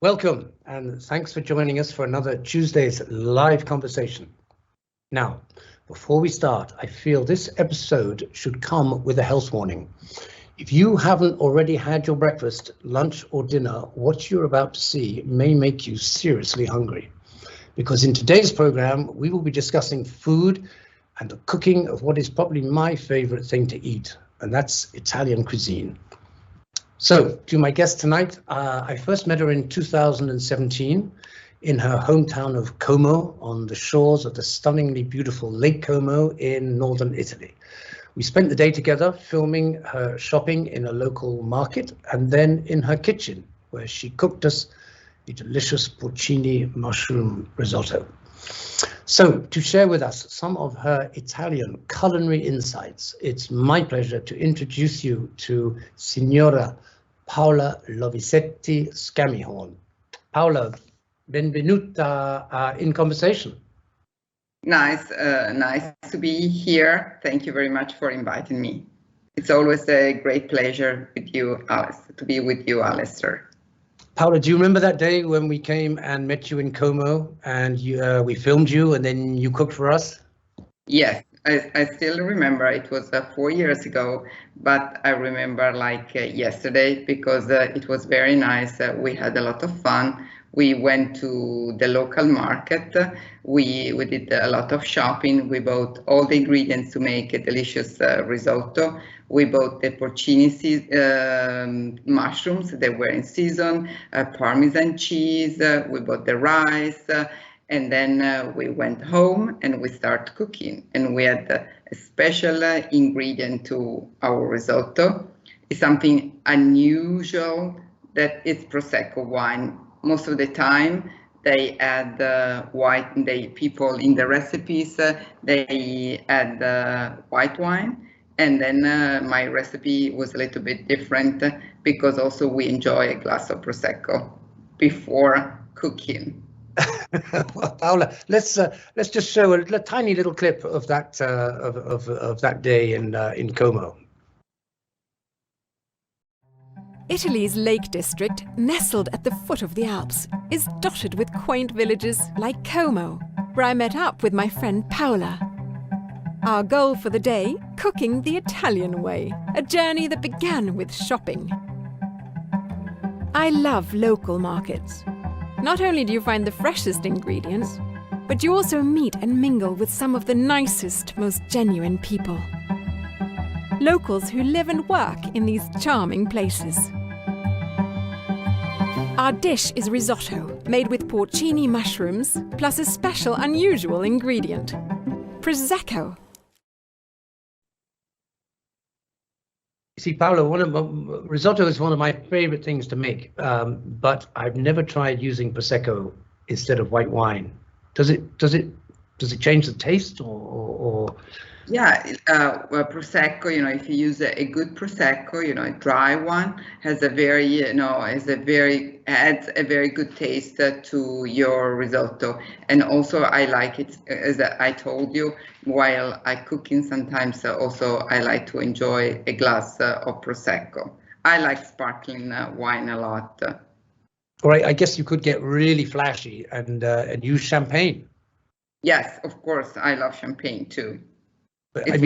Welcome, and thanks for joining us for another Tuesday's live conversation. Now, before we start, I feel this episode should come with a health warning. If you haven't already had your breakfast, lunch, or dinner, what you're about to see may make you seriously hungry. Because in today's program, we will be discussing food and the cooking of what is probably my favorite thing to eat, and that's Italian cuisine. So, to my guest tonight, I first met her in 2017 in her hometown of Como on the shores of the stunningly beautiful Lake Como in northern Italy. We spent the day together filming her shopping in a local market and then in her kitchen, where she cooked us the delicious porcini mushroom risotto. So, to share with us some of her Italian culinary insights, it's my pleasure to introduce you to Signora Paola Lovisetti Scamihorn. Paola, benvenuta in conversation. Nice to be here. Thank you very much for inviting me. It's always a great pleasure with you, to be with you, Alastair. Paola, do you remember that day when we came and met you in Como and we filmed you and then you cooked for us? Yes, I still remember. It was 4 years ago, but I remember like yesterday because it was very nice. We had a lot of fun. We went to the local market. We did a lot of shopping. We bought all the ingredients to make a delicious risotto. We bought the porcini mushrooms that were in season, Parmesan cheese. We bought the rice. And then we went home and we started cooking. And we had a special ingredient to our risotto. It's something unusual, that it's Prosecco wine. Most of the time, they add people in the recipes, they add white wine. And then my recipe was a little bit different because also we enjoy a glass of Prosecco before cooking. Well, Paola, let's just show a tiny little clip of that of that day in Como. Italy's Lake District, nestled at the foot of the Alps, is dotted with quaint villages like Como, where I met up with my friend Paola. Our goal for the day, cooking the Italian way, a journey that began with shopping. I love local markets. Not only do you find the freshest ingredients, but you also meet and mingle with some of the nicest, most genuine people. Locals who live and work in these charming places. Our dish is risotto, made with porcini mushrooms, plus a special unusual ingredient, Prosecco. You see, Paola, risotto is one of my favorite things to make, but I've never tried using Prosecco instead of white wine. Does it change the taste or? Yeah, Prosecco, if you use a good Prosecco, a dry one, adds a very good taste to your risotto. And also I like it, as I told you, while I cooking sometimes also I like to enjoy a glass of Prosecco. I like sparkling wine a lot. All right, I guess you could get really flashy and use champagne. Yes, of course, I love champagne too. But It's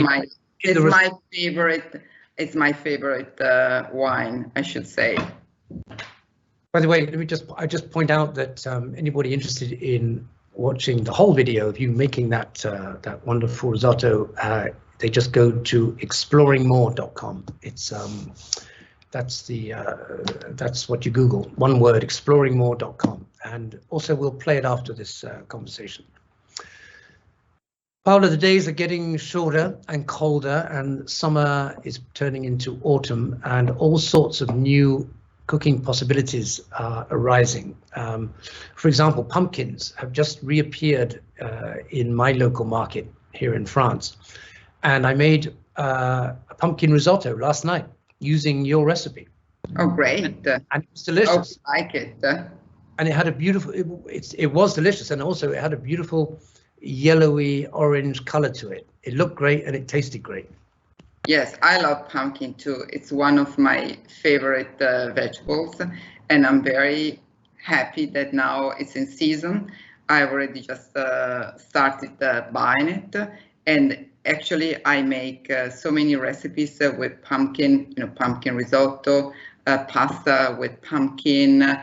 my favorite wine, I should say. By the way, I just point out that anybody interested in watching the whole video of you making that wonderful risotto, they just go to exploringmore.com. It's that's what you Google, one word, exploringmore.com, and also we'll play it after this conversation. Paola, the days are getting shorter and colder, and summer is turning into autumn, and all sorts of new cooking possibilities are arising. For example, pumpkins have just reappeared in my local market here in France, and I made a pumpkin risotto last night using your recipe. Oh, great! And it was delicious. I like it. And it had a beautiful. It was delicious, and also it had a beautiful yellowy orange color to it. It looked great and it tasted great. Yes, I love pumpkin too. It's one of my favorite vegetables, and I'm very happy that now it's in season. I already just started buying it, and actually I make so many recipes with pumpkin, pumpkin risotto, pasta with pumpkin,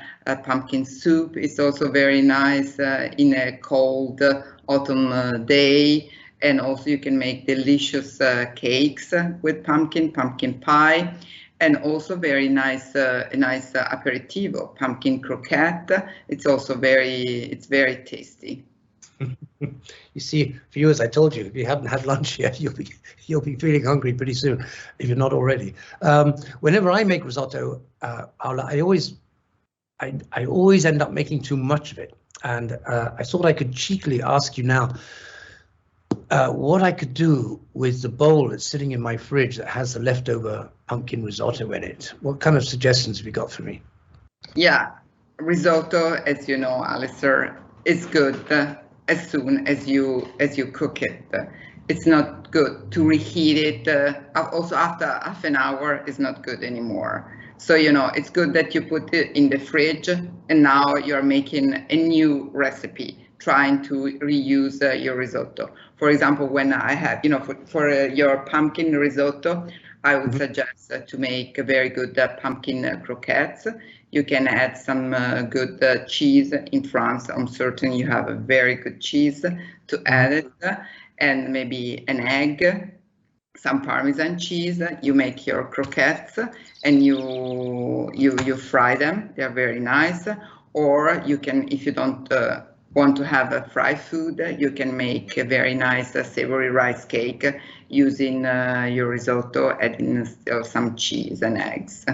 pumpkin soup is also very nice in a cold autumn day. And also you can make delicious cakes with pumpkin pie, and also very nice aperitivo, pumpkin croquette. It's also very tasty. You see, viewers, I told you, if you haven't had lunch yet, you'll be feeling hungry pretty soon, if you're not already. Whenever I make risotto, Paola, I always end up making too much of it, and I thought I could cheekily ask you now what I could do with the bowl that's sitting in my fridge that has the leftover pumpkin risotto in it. What kind of suggestions have you got for me? Yeah, risotto, as you know, Alastair, is good as soon as you cook it. It's not good to reheat it. Also after half an hour is not good anymore. So, it's good that you put it in the fridge, and now you're making a new recipe, trying to reuse your risotto. For example, when I have, for your pumpkin risotto, I would suggest to make a very good pumpkin croquettes. You can add some good cheese. In France, I'm certain you have a very good cheese to add it, and maybe an egg, some Parmesan cheese. You make your croquettes and you fry them. They're very nice. Or you can, if you don't want to have a fried food, you can make a very nice savory rice cake using your risotto, adding some cheese and eggs.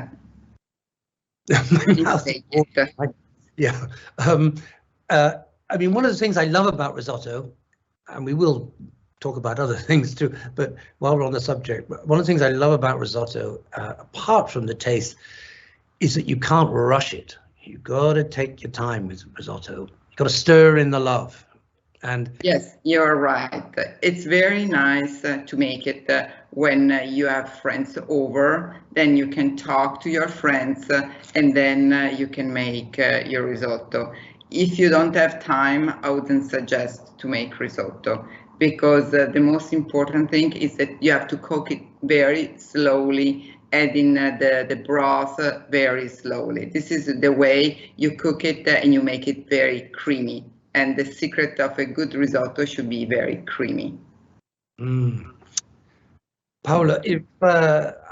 Yeah. I mean, one of the things I love about risotto, and we will talk about other things too, but while we're on the subject, one of the things I love about risotto, apart from the taste, is that you can't rush it. You got to take your time with risotto. You got to stir in the love. And yes, you're right. It's very nice to make it when you have friends over. Then you can talk to your friends, and then you can make your risotto. If you don't have time, I wouldn't suggest to make risotto, because the most important thing is that you have to cook it very slowly, adding the broth very slowly. This is the way you cook it, and you make it very creamy. And the secret of a good risotto should be very creamy. Paola,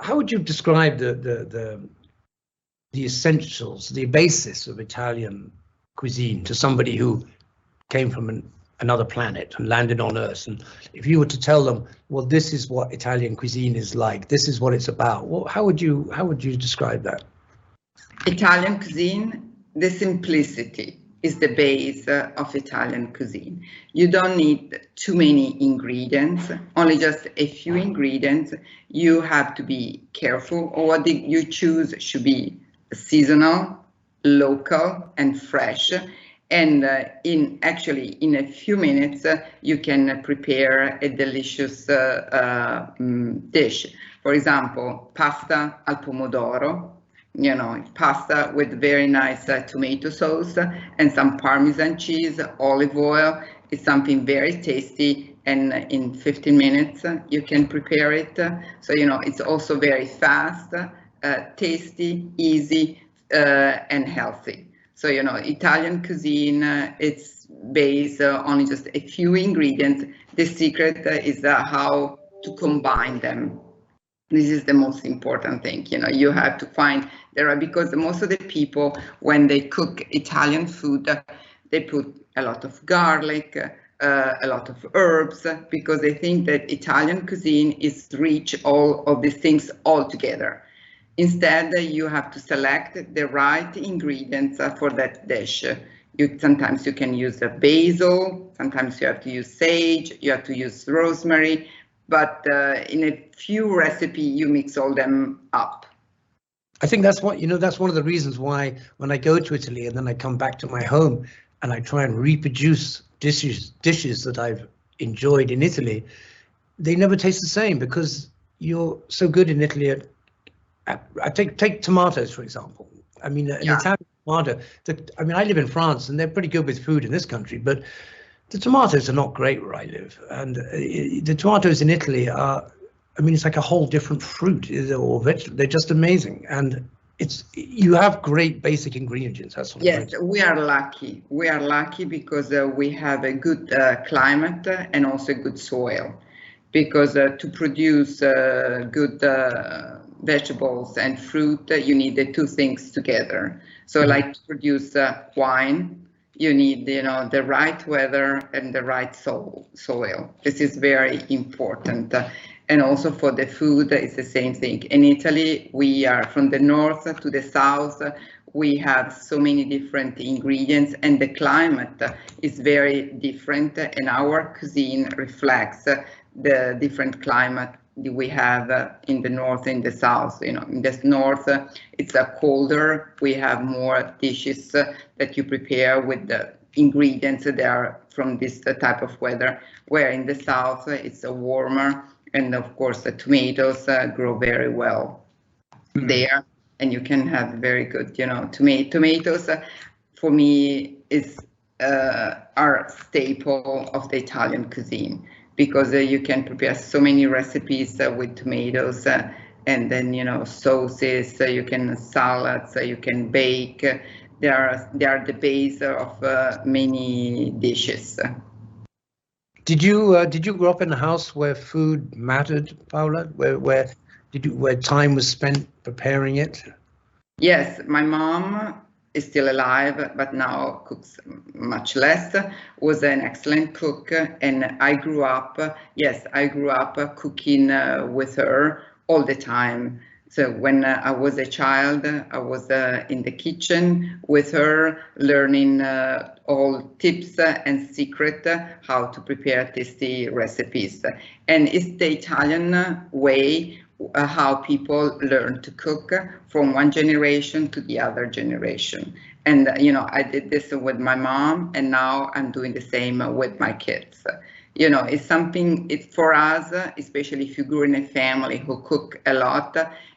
how would you describe the essentials, the basis of Italian cuisine to somebody who came from another planet and landed on Earth? And if you were to tell them, well, this is what Italian cuisine is like, this is what it's about, well, how would you describe that? Italian cuisine, the simplicity is the base of Italian cuisine. You don't need too many ingredients, only just a few ingredients. You have to be careful, or what you choose should be seasonal, local, and fresh. And in a few minutes, you can prepare a delicious dish. For example, pasta al pomodoro. Pasta with very nice tomato sauce and some Parmesan cheese, olive oil. It's something very tasty, and in 15 minutes you can prepare it. So, it's also very fast, tasty, easy, and healthy. So, Italian cuisine, it's based on just a few ingredients. The secret is how to combine them. This is the most important thing. You have to find because most of the people, when they cook Italian food, they put a lot of garlic, a lot of herbs, because they think that Italian cuisine is rich all of these things all together. Instead, you have to select the right ingredients for that dish. Sometimes you can use basil, sometimes you have to use sage, you have to use rosemary, but in a few recipes you mix all them up. I think that's one of the reasons why when I go to Italy and then I come back to my home and I try and reproduce dishes that I've enjoyed in Italy, they never taste the same, because you're so good in Italy at take tomatoes, for example. I mean, an Italian tomato. I mean, I live in France, and they're pretty good with food in this country, but the tomatoes are not great where I live. And the tomatoes in Italy are, I mean, it's like a whole different fruit or vegetable. They're just amazing. And you have great basic ingredients. That's what yes, we are lucky. We are lucky because we have a good climate and also good soil. Because to produce good vegetables and fruit, you need the two things together. So like to produce wine, you need, the right weather and the right soil. This is very important. And also for the food, it's the same thing. In Italy, we are from the north to the south. We have so many different ingredients, and the climate is very different, and our cuisine reflects the different climate we have in the north and the south. In the north, it's colder. We have more dishes that you prepare with the ingredients that are from this type of weather, where in the south, it's warmer. And of course, the tomatoes grow very well there, and you can have very good, tomatoes. For me, are staple of the Italian cuisine, because you can prepare so many recipes with tomatoes, and then sauces. You can salads. You can bake. They are the base of many dishes. Did you grow up in a house where food mattered, Paola? Where time was spent preparing it? Yes, my mom is still alive, but now cooks much less. Was an excellent cook, and I grew up cooking with her all the time. So when I was a child, I was in the kitchen with her, learning all tips and secret how to prepare tasty recipes. And it's the Italian way how people learn to cook from one generation to the other generation. And I did this with my mom, and now I'm doing the same with my kids. It's something, it's for us, especially if you grew in a family who cook a lot,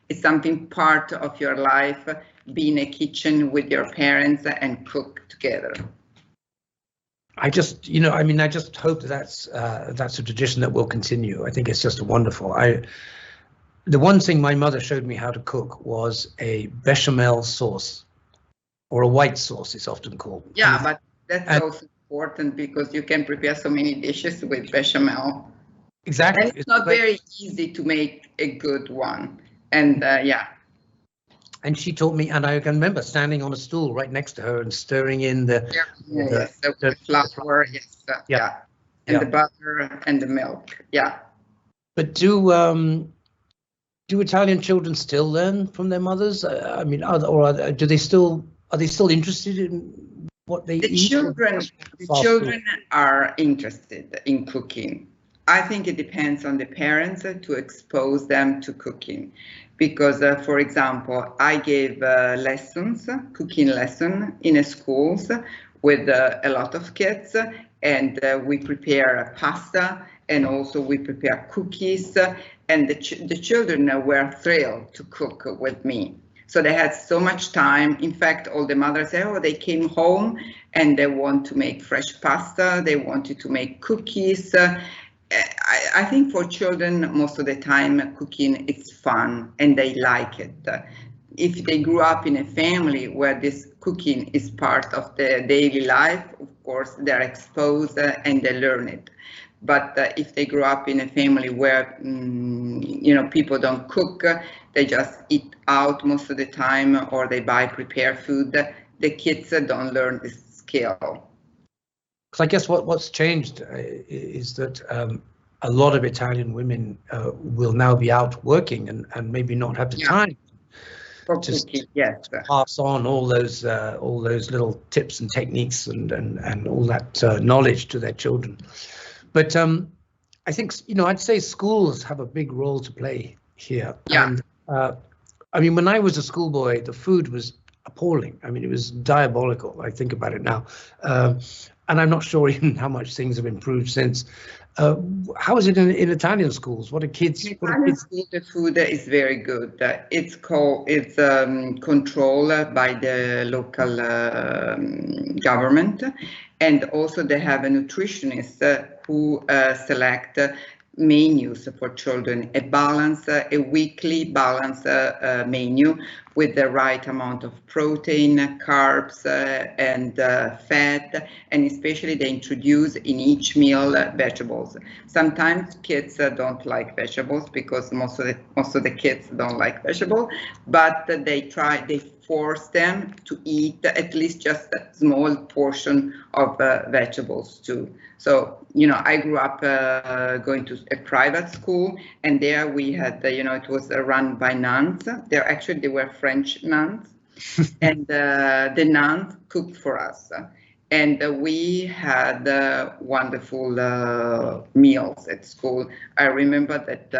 it's something part of your life, be in a kitchen with your parents and cook together. I just hope that's a tradition that will continue. I think it's just wonderful. The one thing my mother showed me how to cook was a bechamel sauce, or a white sauce, it's often called. Yeah, but that's also important, because you can prepare so many dishes with bechamel. Exactly. And it's not very easy to make a good one. And yeah. And she taught me, and I can remember standing on a stool right next to her and stirring in the flour, yes, and the butter and the milk, yeah. But do Italian children still learn from their mothers? I mean, are they still interested in what they eat? The children are interested in cooking. I think it depends on the parents to expose them to cooking. Because, for example, I gave cooking lessons in schools with a lot of kids, and we prepare pasta, and also we prepare cookies, and the children were thrilled to cook with me. So they had so much time. In fact, all the mothers said, they came home and they want to make fresh pasta, they wanted to make cookies. I think for children, most of the time, cooking is fun and they like it. If they grew up in a family where this cooking is part of their daily life, of course, they're exposed and they learn it. But if they grow up in a family where, people don't cook, they just eat out most of the time, or they buy prepared food, the kids don't learn this skill. Because I guess what's changed is that a lot of Italian women will now be out working and maybe not have the time to pass on all those little tips and techniques and all that knowledge to their children. But I think I'd say schools have a big role to play here. Yeah. And I mean, when I was a schoolboy, the food was appalling. I mean, it was diabolical. I think about it now. And I'm not sure even how much things have improved since. How is it in Italian schools? What are kids? In Italian school, the food is very good. It's controlled by the local government, and also they have a nutritionist who select menus for children, a weekly balanced menu with the right amount of protein, carbs, and fat, and especially they introduce in each meal vegetables. Sometimes kids don't like vegetables because most of the kids don't like vegetables, but they force them to eat at least just a small portion of vegetables too. So, I grew up going to a private school, and there we had, it was run by nuns. They were French nuns, and the nuns cooked for us. And we had wonderful meals at school. I remember that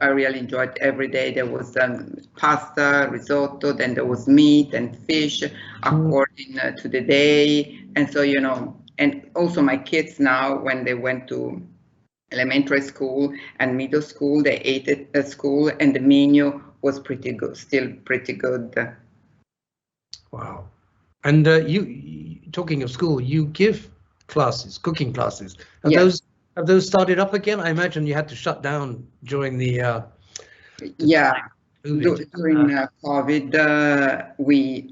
I really enjoyed every day. There was pasta, risotto, then there was meat and fish according to the day. And so, and also my kids now, when they went to elementary school and middle school, they ate it at school, and the menu was pretty good, still pretty good. Wow. And you talking of school, you give classes, cooking classes. Have those started up again? I imagine you had to shut down during the during COVID.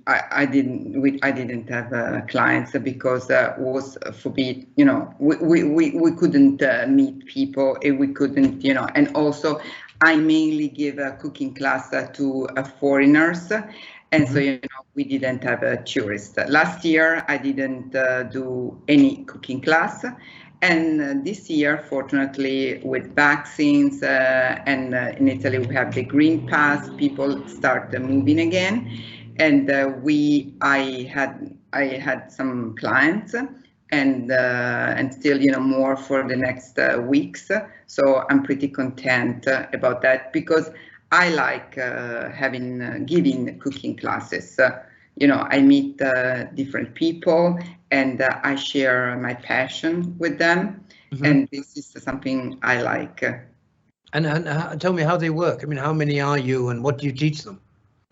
I didn't have clients because was forbid. We couldn't meet people. We couldn't, and also I mainly give a cooking class to foreigners. And so, we didn't have a tourist. Last year, I didn't do any cooking class. And this year, fortunately, with vaccines and in Italy, we have the Green Pass, people start moving again. And I had some clients and still, more for the next weeks. So I'm pretty content about that because I like giving cooking classes. I meet different people and I share my passion with them. And this is something I like. And tell me how they work. I mean, how many are you and what do you teach them?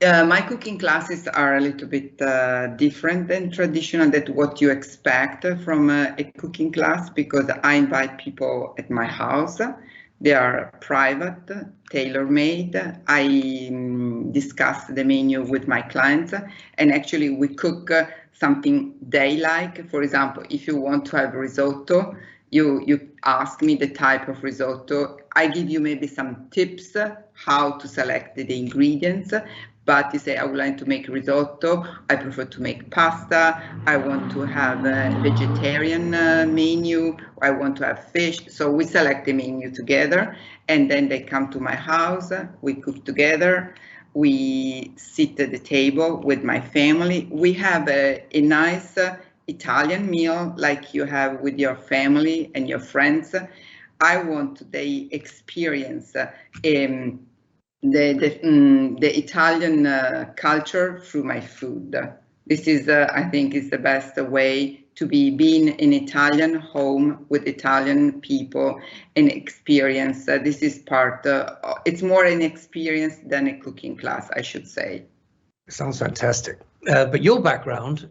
My cooking classes are a little bit different than traditional, than what you expect from a cooking class, because I invite people at my house. They are private, tailor-made. I discuss the menu with my clients, and actually we cook something they like. For example, if you want to have risotto, you ask me the type of risotto. I give you maybe some tips how to select the ingredients. But you say, I would like to make risotto, I prefer to make pasta, I want to have a vegetarian menu, I want to have fish. So we select the menu together, and then they come to my house, we cook together, we sit at the table with my family. We have a nice Italian meal like you have with your family and your friends. I want they experience the Italian culture through my food. This is, I think, is the best way to being in Italian home with Italian people and experience. This is part. It's more an experience than a cooking class, I should say. Sounds fantastic. But your background,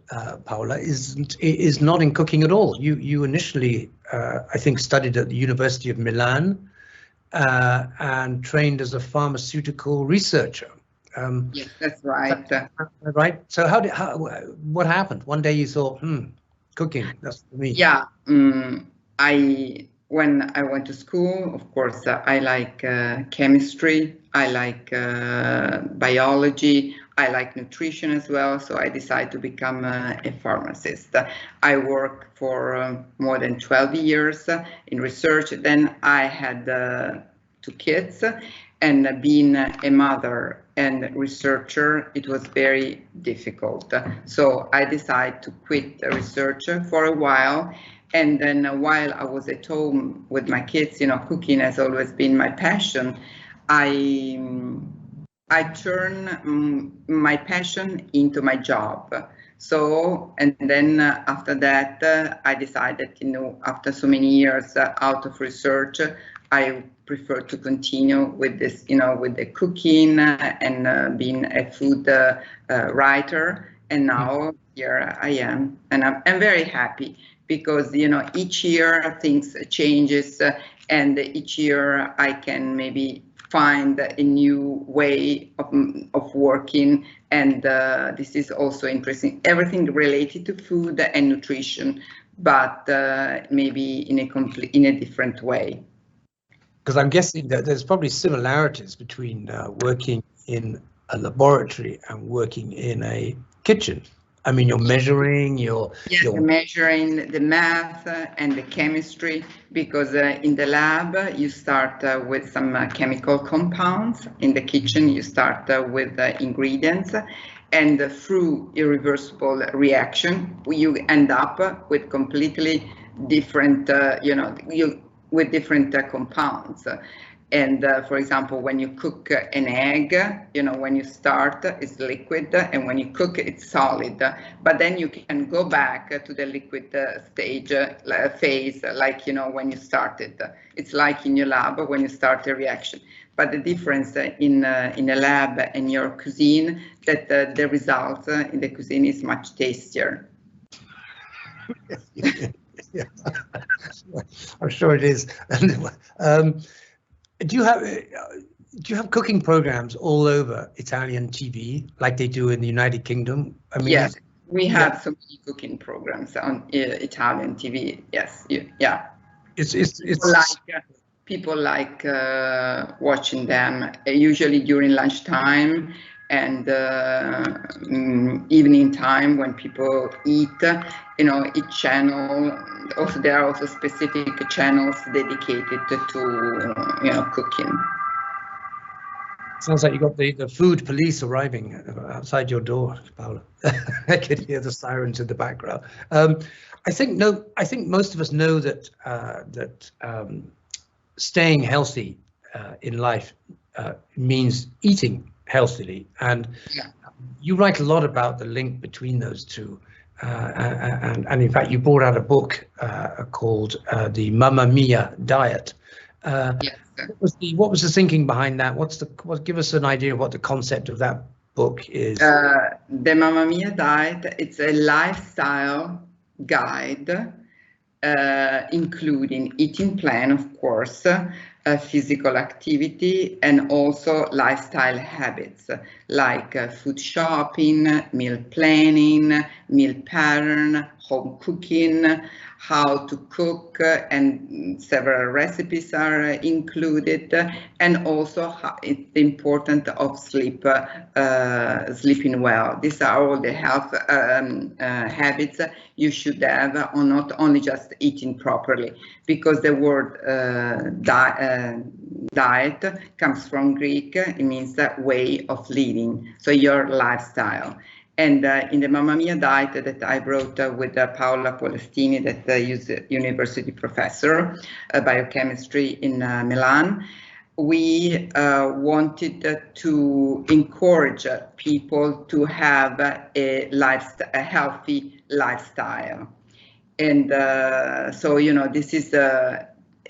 Paola, is not in cooking at all. You initially, I think, studied at the University of Milan. And trained as a pharmaceutical researcher. Yes, that's right. Right. So what happened? One day you thought, cooking, that's for me. Yeah. When I went to school, of course, I like chemistry. I like biology. I like nutrition as well. So I decided to become a pharmacist. I worked for more than 12 years in research. Then I had 2 kids, and being a mother and researcher, it was very difficult. So I decided to quit research for a while. And then while I was at home with my kids, cooking has always been my passion. I turned my passion into my job. So, and then after that, I decided, after so many years out of research, I prefer to continue with this, with the cooking and being a food writer. And now here I am, and I'm very happy because, each year things changes, and each year I can maybe find a new way of working, and this is also interesting. Everything related to food and nutrition, but maybe in a different way. Because I'm guessing that there's probably similarities between working in a laboratory and working in a kitchen. I mean, you're measuring, you're measuring the math and the chemistry, because in the lab you start with some chemical compounds. In the kitchen you start with ingredients, and through irreversible reaction you end up with completely different, with different compounds. And for example, when you cook an egg, when you start, it's liquid, and when you cook, it's solid. But then you can go back to the liquid stage phase, like when you started. It's like in your lab when you start a reaction. But the difference in a lab and your cuisine, that the result in the cuisine is much tastier. Yeah. I'm sure it is. Do you have cooking programs all over Italian TV like they do in the United Kingdom? I mean, yes, we have so many cooking programs on Italian TV. Yes, yeah. It's people like watching them usually during lunchtime and evening time when people eat. Each channel. Also, there are also specific channels dedicated to cooking. Sounds like you got the food police arriving outside your door, Paola. I could hear the sirens in the background. I think most of us know that staying healthy in life means eating healthily, and you write a lot about the link between those two. And in fact, you brought out a book called the Mamma Mia Diet. Yes. What was the thinking behind that? Give us an idea of what the concept of that book is. The Mamma Mia Diet, it's a lifestyle guide, including eating plan, of course, physical activity, and also lifestyle habits like food shopping, meal planning, meal pattern, home cooking, how to cook, and several recipes are included, and also it's important of sleeping well. These are all the health habits you should have, or not only just eating properly, because the word diet comes from Greek. It means that way of living, so your lifestyle. And in the Mamma Mia Diet that I wrote with Paola Polestini, that is a university professor of biochemistry in Milan, we wanted to encourage people to have a healthy lifestyle. And so, this is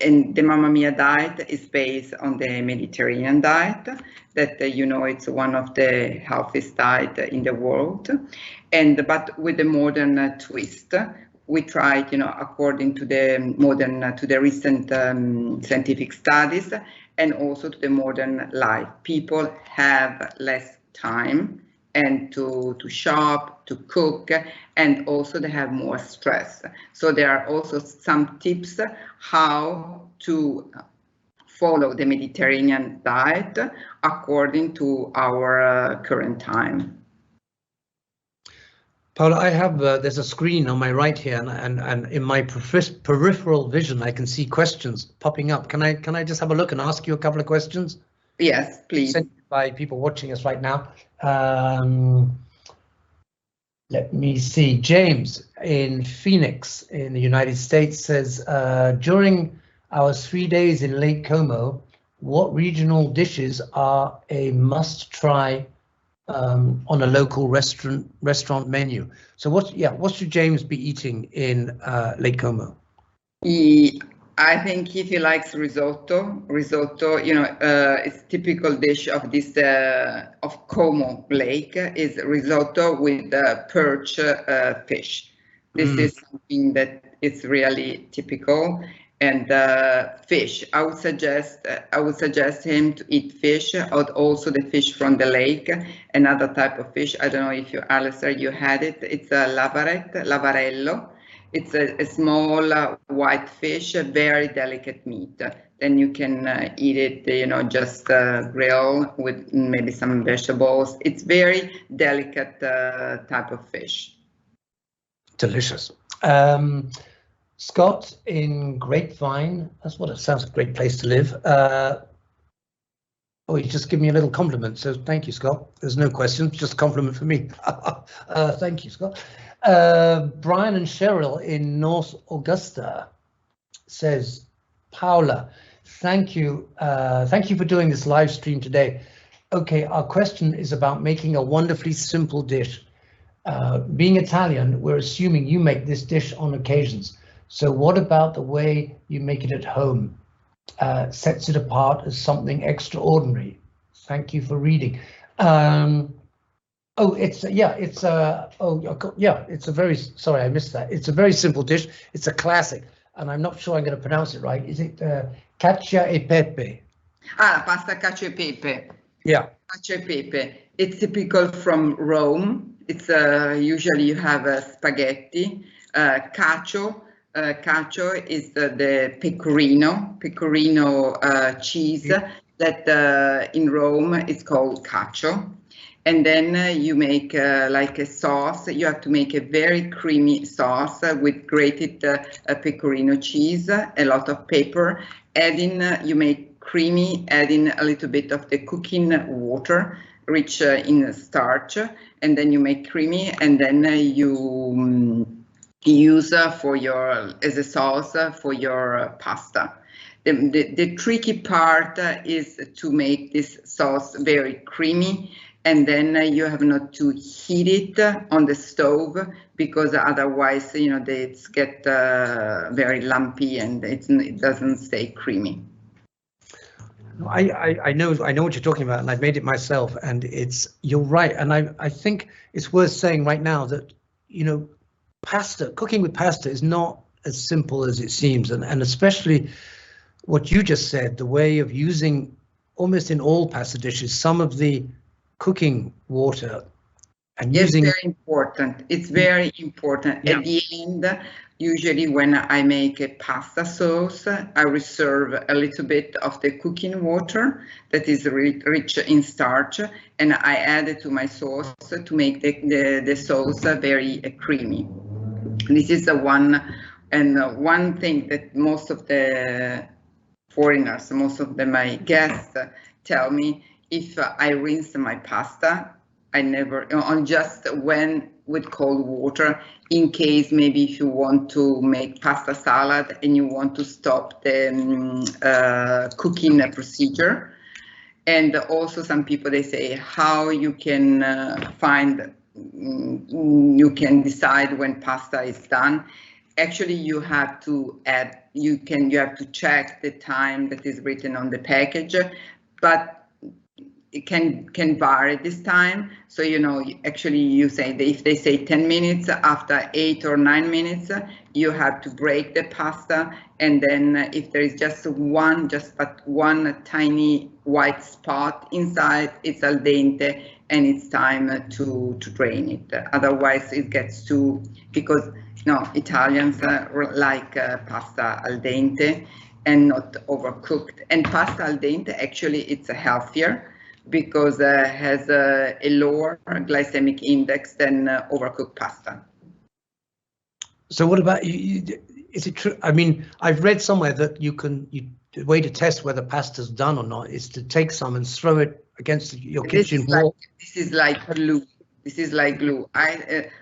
and the Mamma Mia Diet is based on the Mediterranean diet, that it's one of the healthiest diet in the world, but with a modern twist. We tried, according to the recent scientific studies, and also to the modern life. People have less time and to shop, to cook, and also they have more stress. So there are also some tips how to follow the Mediterranean diet according to our current time. Paola, I have there's a screen on my right here, and in my peripheral vision I can see questions popping up. Can I just have a look and ask you a couple of questions? Yes, please. Sent by people watching us right now. Let me see. James in Phoenix in the United States says, during our 3 days in Lake Como, what regional dishes are a must try on a local restaurant menu. So what should James be eating in Lake Como? I think if he likes risotto, it's typical dish of this of Como Lake is risotto with perch fish. This is something that is really typical. And fish, I would suggest him to eat fish, or also the fish from the lake. Another type of fish, I don't know if you, Alastair, you had it. It's a lavarello. It's a small white fish, a very delicate meat. Then you can eat it, just grill with maybe some vegetables. It's very delicate type of fish. Delicious. Scott in Grapevine, that's what it sounds like, a great place to live. Oh, you just give me a little compliment, so thank you, Scott. There's no question, just a compliment for me. Thank you, Scott. Brian and Cheryl in North Augusta says, Paola, thank you for doing this live stream today. Okay, our question is about making a wonderfully simple dish. Being Italian, we're assuming you make this dish on occasions. So what about the way you make it at home? Sets it apart as something extraordinary. Thank you for reading. It's a very, sorry, I missed that. It's a very simple dish. It's a classic, and I'm not sure I'm going to pronounce it right. Is it cacio e pepe? Pasta cacio e pepe. Yeah. Cacio e pepe. It's typical from Rome. It's usually you have spaghetti. Cacio is the pecorino cheese that in Rome is called cacio. And then you make like a sauce. You have to make a very creamy sauce with grated pecorino cheese, a lot of pepper. You make creamy, adding a little bit of the cooking water, rich in starch, and then you make creamy, and then you use as a sauce for your pasta. The tricky part is to make this sauce very creamy, and then you have not to heat it on the stove, because otherwise, it's get very lumpy and it doesn't stay creamy. I know what you're talking about, and I've made it myself, and you're right. And I think it's worth saying right now that, cooking with pasta is not as simple as it seems, and especially what you just said, the way of using almost in all pasta dishes some of the cooking water and using. It's very important. It's very important. Yeah. At the end, usually when I make a pasta sauce, I reserve a little bit of the cooking water that is rich in starch, and I add it to my sauce to make the sauce very creamy. This is the one thing that most of the foreigners, most of my guests tell me. If I rinse my pasta, I never, just with cold water, in case maybe if you want to make pasta salad and you want to stop the cooking procedure. And also some people, they say how you can you can decide when pasta is done. Actually, you have to add, you have to check the time that is written on the package, but it can vary this time. So, actually you say that if they say 10 minutes, after 8 or 9 minutes, you have to break the pasta. And then if there is just one tiny white spot inside, it's al dente and it's time to drain it. Otherwise it gets because Italians like pasta al dente and not overcooked. And pasta al dente, actually it's healthier, because it has a lower glycemic index than overcooked pasta. So what about you? Is it true? I mean, I've read somewhere that the way to test whether pasta's done or not is to take some and throw it against your kitchen wall. This is like glue. This is like glue.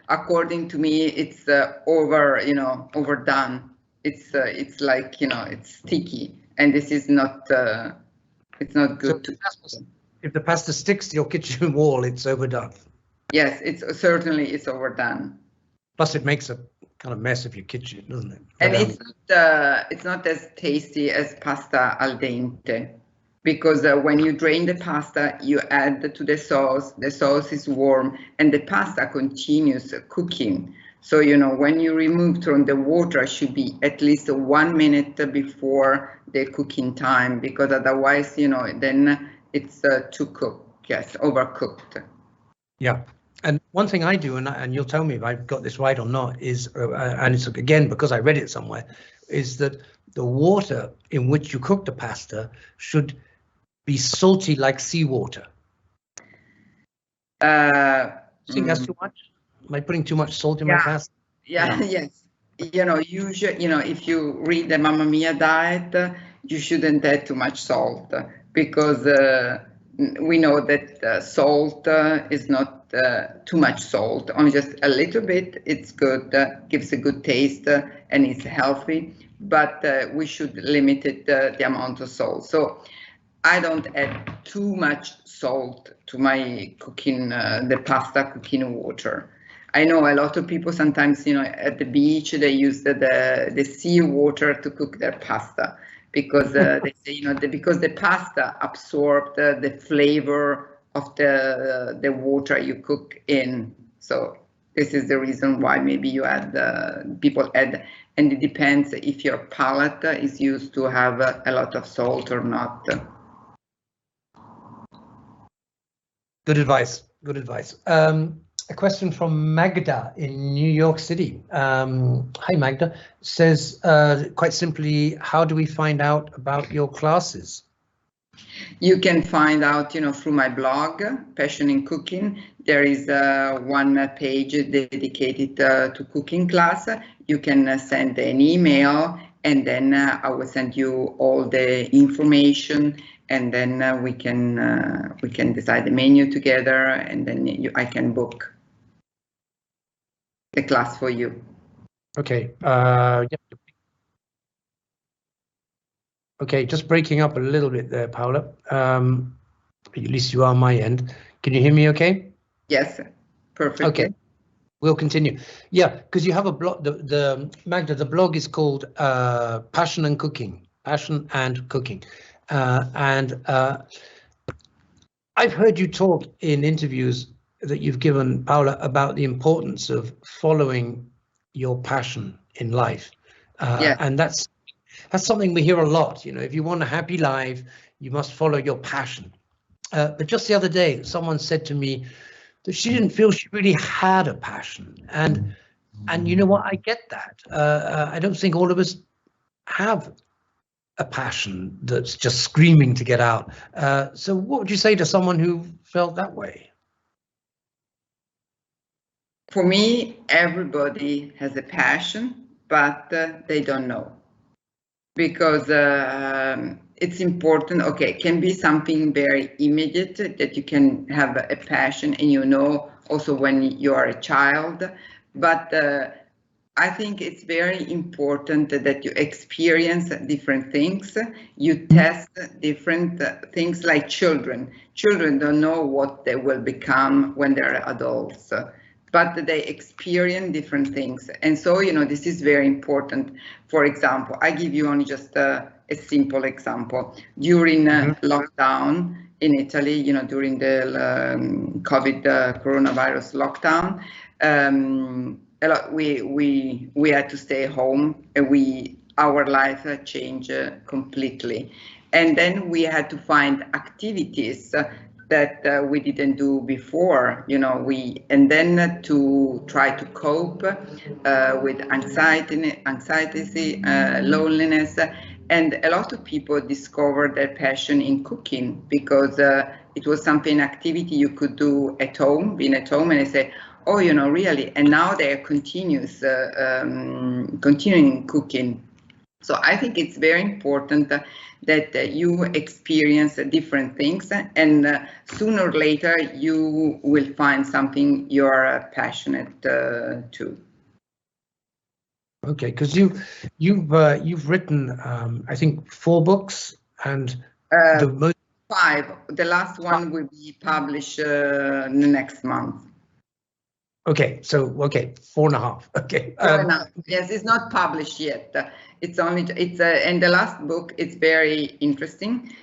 According to me, it's overdone. It's like, it's sticky, and this is not. It's not good. if the pasta sticks to your kitchen wall, it's overdone. Yes, it's overdone. Plus, it makes a kind of mess of your kitchen, doesn't it? And it's not as tasty as pasta al dente, because when you drain the pasta, you add to the sauce is warm, and the pasta continues cooking. So, when you remove from the water, it should be at least 1 minute before the cooking time, because otherwise, then it's too cooked, yes, overcooked. Yeah. And one thing I do, and you'll tell me if I've got this right or not, is, and it's again because I read it somewhere, is that the water in which you cook the pasta should be salty like seawater. I think that's too much? Am I putting too much salt in my pasta? Yeah, yes. Usually, if you read the Mamma Mia diet, you shouldn't add too much salt, because we know that salt is not too much salt, only just a little bit. It's good, gives a good taste, and it's healthy, but we should limit it, the amount of salt. So I don't add too much salt to my cooking, the pasta cooking water. I know a lot of people sometimes, at the beach, they use the sea water to cook their pasta, because they say, because the pasta absorbed the flavor of the water you cook in. So this is the reason why maybe you add, people add, and it depends if your palate is used to have a lot of salt or not. Good advice. Good advice. A question from Magda in New York City. Hi, Magda. Says, quite simply, how do we find out about your classes? You can find out, through my blog, Passion in Cooking. There is one page dedicated to cooking class. You can send an email, and then I will send you all the information, and then we can decide the menu together, and then I can book the class for you. Okay. Yeah. Okay, just breaking up a little bit there, Paola. At least you are on my end. Can you hear me okay? Yes, perfect. Okay, we'll continue. Yeah, because you have a blog, the Magda, the blog is called Passion and Cooking. And I've heard you talk in interviews that you've given, Paola, about the importance of following your passion in life. And that's something we hear a lot. If you want a happy life, you must follow your passion. But just the other day, someone said to me that she didn't feel she really had a passion. And you know what? I get that. I don't think all of us have a passion that's just screaming to get out. So what would you say to someone who felt that way? For me, everybody has a passion, but they don't know. Because it's important. Okay, it can be something very immediate that you can have a passion, and also when you are a child. But I think it's very important that you experience different things. You test different things, like children. Children don't know what they will become when they're adults, but they experience different things. And so, this is very important. For example, I give you only just a simple example. During lockdown in Italy, during the coronavirus lockdown, we had to stay home, and our life changed completely. And then we had to find activities that we didn't do before, and then to try to cope with anxiety, loneliness, and a lot of people discovered their passion in cooking, because it was activity you could do at home, being at home, and they say, oh, really, and now they are continuing cooking. So I think it's very important that you experience different things, and sooner or later you will find something you're passionate to. Okay, because you've written I think 4 books, and the 5. The last one will be published next month. Okay, so 4.5. Okay. Yes, it's not published yet. And the last book, it's very interesting.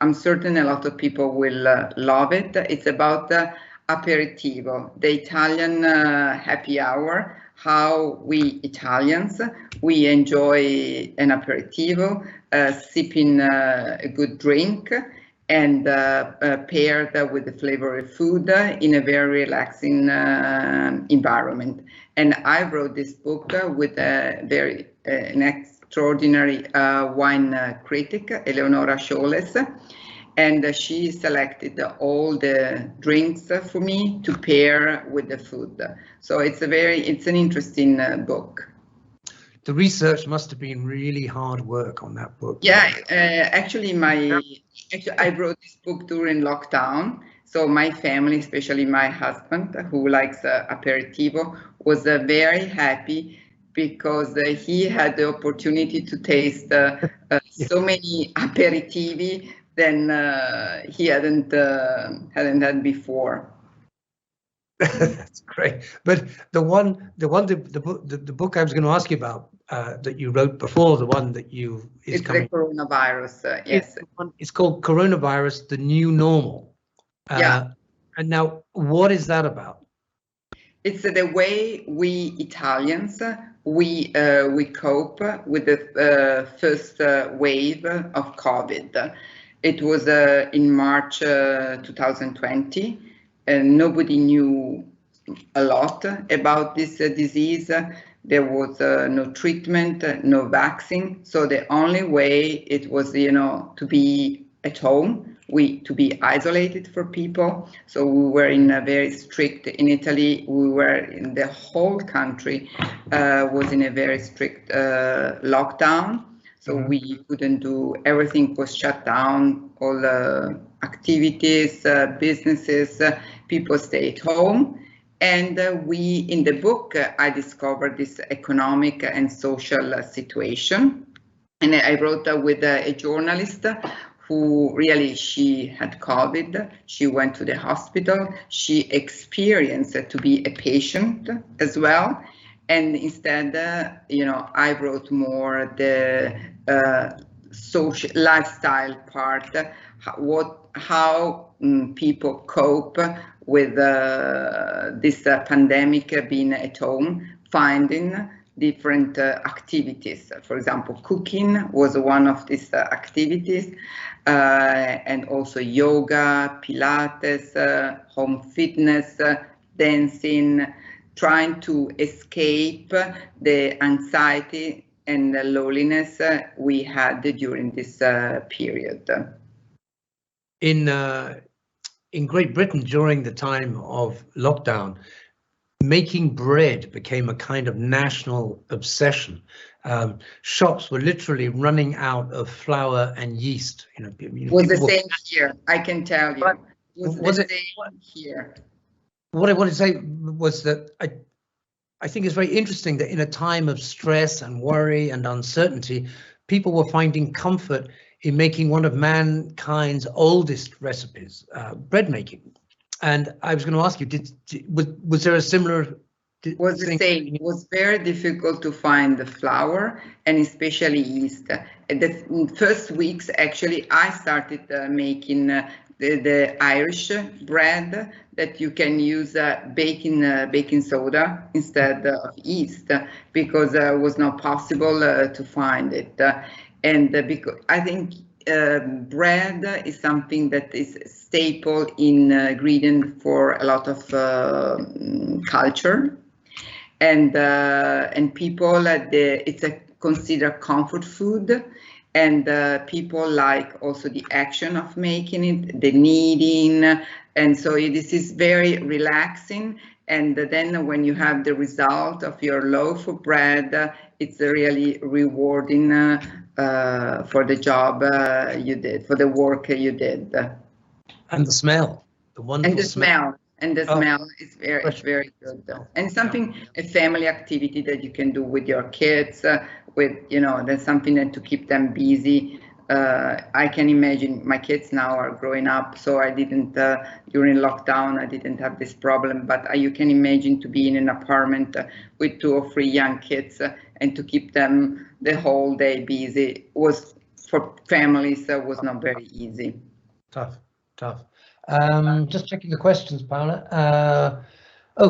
I'm certain a lot of people will love it. It's about the aperitivo, the Italian happy hour. How we Italians, we enjoy an aperitivo, sipping a good drink, and paired with the flavor of food in a very relaxing environment. And I wrote this book with an extraordinary wine critic, Eleonora Scholes, and she selected all the drinks for me to pair with the food. So it's an interesting book. The research must have been really hard work on that book. Yeah, actually, I wrote this book during lockdown. So my family, especially my husband, who likes aperitivo, was very happy because he had the opportunity to taste so many aperitivi than he hadn't had before. That's great. But the book I was going to ask you about that you wrote before the one that it's coming. The coronavirus. Yes. It's called Coronavirus: The New Normal. Yeah. And now, what is that about? It's the way we Italians we cope with the first wave of COVID. It was in March 2020. And nobody knew a lot about this disease. There was no treatment, no vaccine. So the only way it was, to be at home, to be isolated for people. So we were in in Italy, the whole country was in a very strict lockdown. So we couldn't do, everything was shut down, all activities, businesses, people stayed home. And in the book, I discovered this economic and social situation. And I wrote with a journalist who really, she had COVID. She went to the hospital. She experienced to be a patient as well. And instead, I wrote more the social lifestyle part, how people cope with this pandemic, being at home, finding different activities. For example, cooking was one of these activities, and also yoga, Pilates, home fitness, dancing, trying to escape the anxiety and the loneliness we had during this period. In Great Britain, during the time of lockdown, making bread became a kind of national obsession. Shops were literally running out of flour and yeast. It was the same here, I can tell you. It was the same here. What I want to say was that I think it's very interesting that in a time of stress and worry and uncertainty, people were finding comfort in making one of mankind's oldest recipes, bread making. And I was going to ask you, was there a similar? It was the same. It was very difficult to find the flour and especially yeast. The first weeks, actually, I started making the Irish bread that you can use baking soda instead of yeast, because it was not possible to find it. And because I think bread is something that is staple ingredient for a lot of culture, and people it's a considered comfort food, and people like also the action of making it, the kneading, and so this is very relaxing. And then when you have the result of your loaf of bread, it's really rewarding for the job you did, for the work you did. And the smell, the wonderful smell. And the smell is very good. And something, a family activity that you can do with your kids, with, there's something that to keep them busy I can imagine my kids now are growing up, so I didn't, during lockdown, I didn't have this problem, but you can imagine to be in an apartment with 2 or 3 young kids and to keep them the whole day busy was, for families, was not very easy. Tough. Just checking the questions, Paola.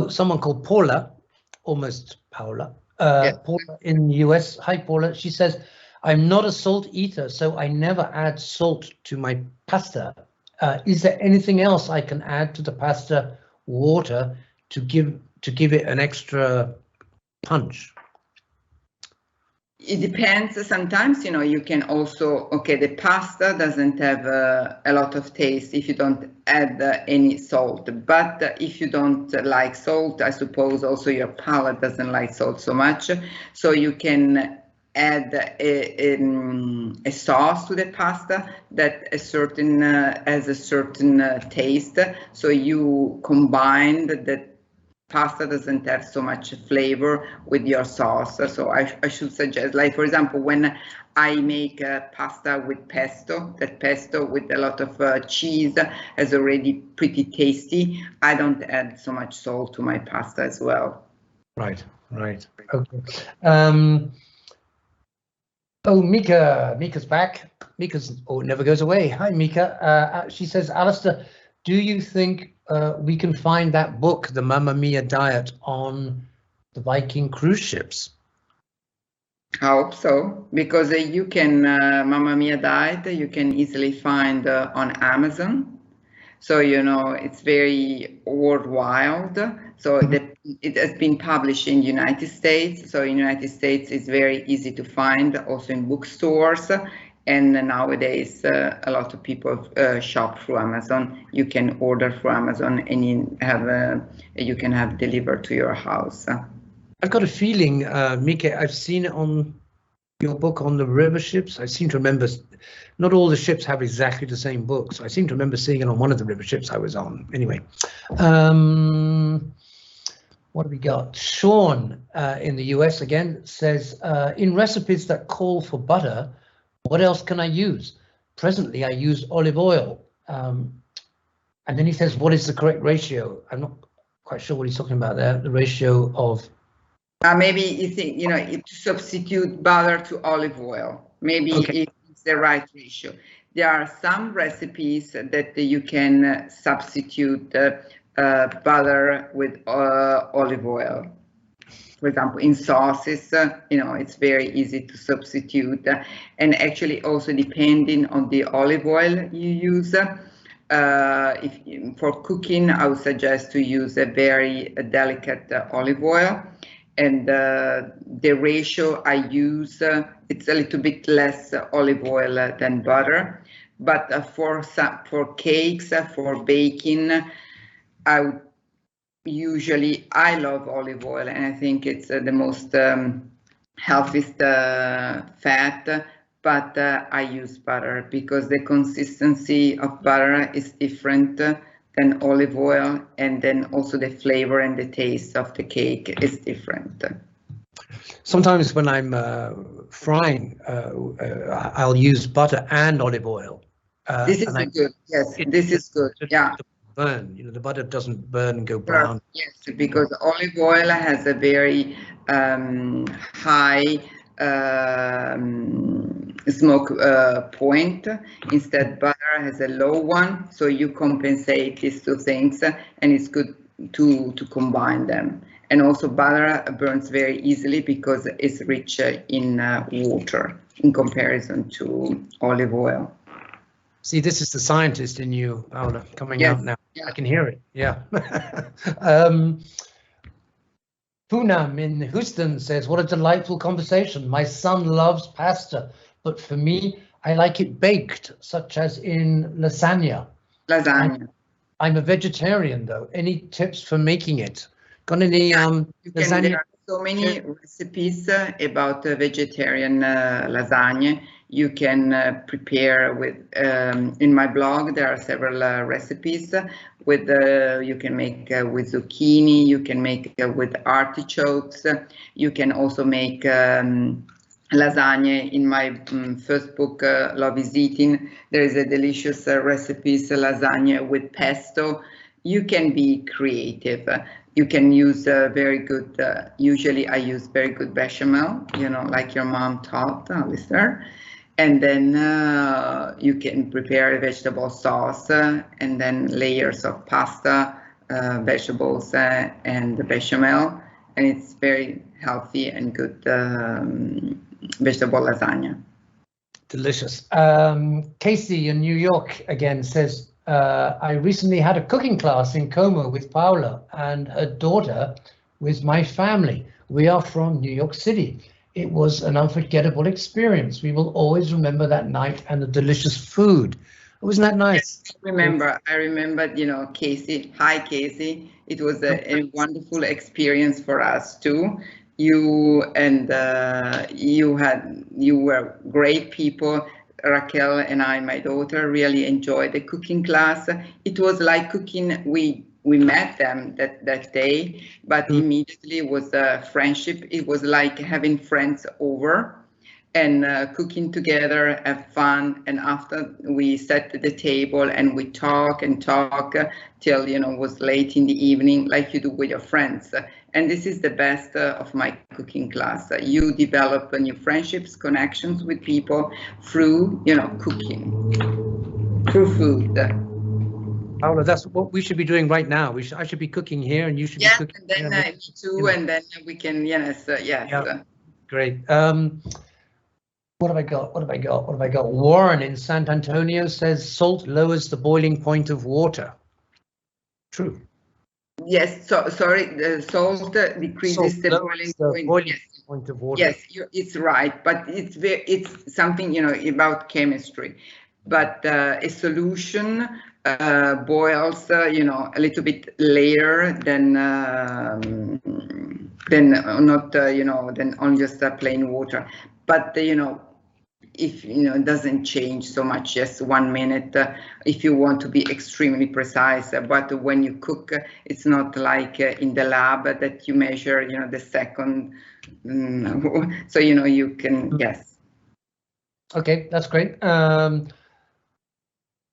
Someone called Paola, almost Paola. Yes. Paula in the US. Hi, Paula. She says, I'm not a salt eater, so I never add salt to my pasta. Is there anything else I can add to the pasta water to give it an extra punch? It depends. Sometimes, you can also, the pasta doesn't have a lot of taste if you don't add any salt. But if you don't like salt, I suppose also your palate doesn't like salt so much. So you can add a sauce to the pasta that has a certain taste. So you combine the pasta doesn't have so much flavor with your sauce. So I should suggest, like, for example, when I make pasta with pesto, that pesto with a lot of cheese is already pretty tasty. I don't add so much salt to my pasta as well. Right. Okay. Mika's back. Mika's never goes away. Hi, Mika. She says, Alastair, do you think we can find that book, The Mamma Mia Diet, on the Viking cruise ships? I hope so, because you can, Mamma Mia Diet, you can easily find on Amazon. So, it's very worldwide. So it has been published in the United States. So in the United States, it's very easy to find, also in bookstores. And nowadays, a lot of people shop through Amazon. You can order through Amazon, and you can have delivered to your house. I've got a feeling, Mika, I've seen it on your book on the river ships. I seem to remember, not all the ships have exactly the same book, so I seem to remember seeing it on one of the river ships I was on. Anyway, what have we got? Sean in the US again says, in recipes that call for butter, what else can I use? Presently, I use olive oil. And then he says, what is the correct ratio? I'm not quite sure what he's talking about there, the ratio of... Maybe you think, to substitute butter to olive oil. Maybe it's the right ratio. There are some recipes that you can substitute butter with olive oil. For example, in sauces, it's very easy to substitute. And actually also depending on the olive oil you use, for cooking, I would suggest to use a very delicate olive oil. And the ratio I use, it's a little bit less olive oil than butter. But for cakes, for baking, I love olive oil, and I think it's the most healthiest fat. But I use butter because the consistency of butter is different than olive oil, and then also the flavor and the taste of the cake is different. Sometimes when I'm frying, I'll use butter and olive oil. This is good. Yes, this is good. Yeah. Burn, the butter doesn't burn and go brown. Yes, because olive oil has a very high smoke point. Instead, butter has a low one, so you compensate these two things, and it's good to combine them. And also butter burns very easily because it's rich in water in comparison to olive oil. See, this is the scientist in you, Paola, coming out now. Yeah. I can hear it. Yeah. Poonam in Houston says, what a delightful conversation. My son loves pasta, but for me, I like it baked, such as in lasagna. I'm a vegetarian, though. Any tips for making it? Got any lasagna? There are so many recipes about vegetarian lasagna. You can prepare with, in my blog, there are several recipes with, you can make with zucchini, you can make with artichokes, you can also make lasagna. In my first book, Love is Eating, there is a delicious recipes lasagna with pesto. You can be creative. You can use very good, usually I use very good bechamel, like your mom taught, Alastair. And then you can prepare a vegetable sauce and then layers of pasta, vegetables, and the bechamel. And it's very healthy and good vegetable lasagna. Delicious. Casey in New York again says, I recently had a cooking class in Como with Paola and her daughter with my family. We are from New York City. It was an unforgettable experience. We will always remember that night and the delicious food. Wasn't that nice? Yes, I remember, Casey. Hi, Casey. It was a wonderful experience for us too. You were great people. Raquel and I, my daughter, really enjoyed the cooking class. It was like cooking. We met them that day, but immediately was a friendship. It was like having friends over and cooking together, have fun. And after we sat at the table and we talk till, was late in the evening, like you do with your friends. And this is the best of my cooking class. You develop new friendships, connections with people through, cooking, through food. Paola, that's what we should be doing right now. I should be cooking here, and you should be cooking. And then me too, and then we can, yes. Yeah. Great. What have I got? Warren in San Antonio says salt lowers the boiling point of water. True. Yes. So sorry, the salt decreases the boiling point of water. Yes, it's right, but it's something about chemistry. But a solution boils, a little bit later than not, than on just plain water. But if it doesn't change so much, just 1 minute. If you want to be extremely precise, but when you cook, it's not like in the lab that you measure, the second. So you can yes. Okay, that's great.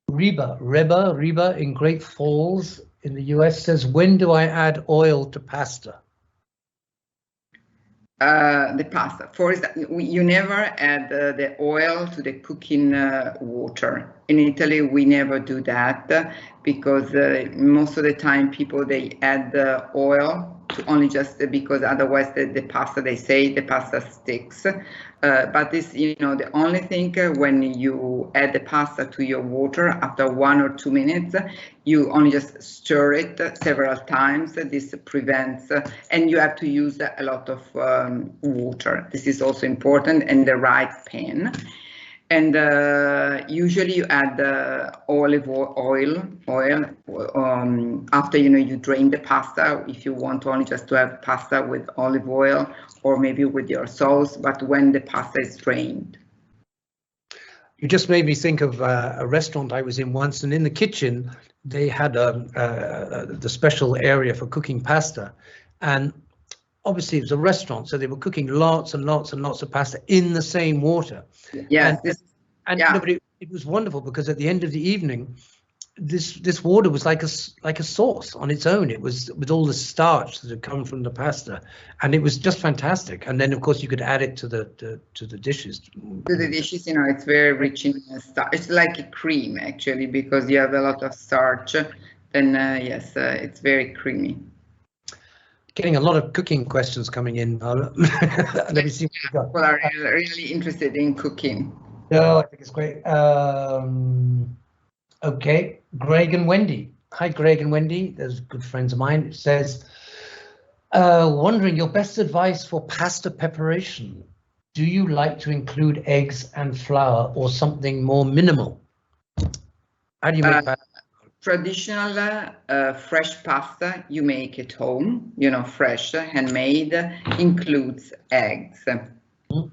Reba in Great Falls in the US says, when do I add oil to pasta? The pasta. For example, you never add the oil to the cooking water. In Italy, we never do that because most of the time they add the oil to only just because otherwise the pasta, they say the pasta sticks. But this, the only thing when you add the pasta to your water after 1 or 2 minutes, you only just stir it several times. This prevents, and you have to use a lot of water. This is also important, and the right pan. And usually you add olive oil after you drain the pasta, if you want only just to have pasta with olive oil or maybe with your sauce, but when the pasta is drained. You just made me think of a restaurant I was in once, and in the kitchen they had the special area for cooking pasta, and obviously it was a restaurant, so they were cooking lots and lots and lots of pasta in the same water. Yes, but it was wonderful because at the end of the evening, this water was like a sauce on its own. It was with all the starch that had come from the pasta, and it was just fantastic. And then of course you could add it to the dishes. To the dishes, it's very rich in starch. It's like a cream actually because you have a lot of starch. Then yes, it's very creamy. Getting a lot of cooking questions coming in. Let me see what we got. People are really interested in cooking. No, I think it's great. Okay, Greg and Wendy. Hi, Greg and Wendy. There's good friends of mine. It says, wondering your best advice for pasta preparation. Do you like to include eggs and flour or something more minimal? How do you make pasta? Traditional fresh pasta you make at home, fresh, handmade, includes eggs.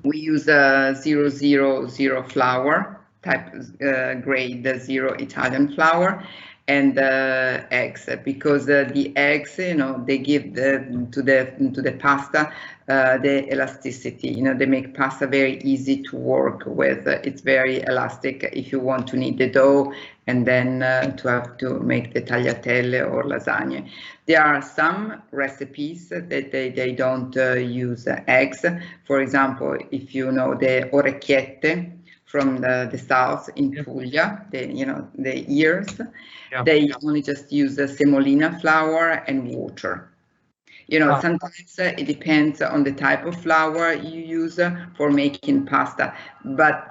We use 000 flour, type grade 0 Italian flour, and eggs, because the eggs, they give to the pasta the elasticity. They make pasta very easy to work with. It's very elastic if you want to knead the dough and then to have to make the tagliatelle or lasagne. There are some recipes that they don't use eggs. For example, if you know the orecchiette from the south in Puglia, the ears, they only just use semolina flour and water. Sometimes it depends on the type of flour you use for making pasta, but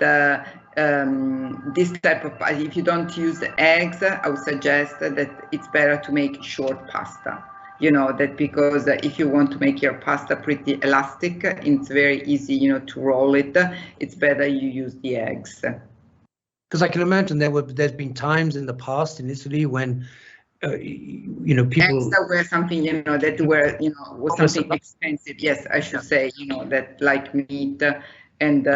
this type of, if you don't use eggs, I would suggest that it's better to make short pasta. That because if you want to make your pasta pretty elastic, it's very easy, to roll it. It's better you use the eggs. Because I can imagine there's been times in the past in Italy when people eggs were something that were was something expensive. Yes, I should say that like meat. And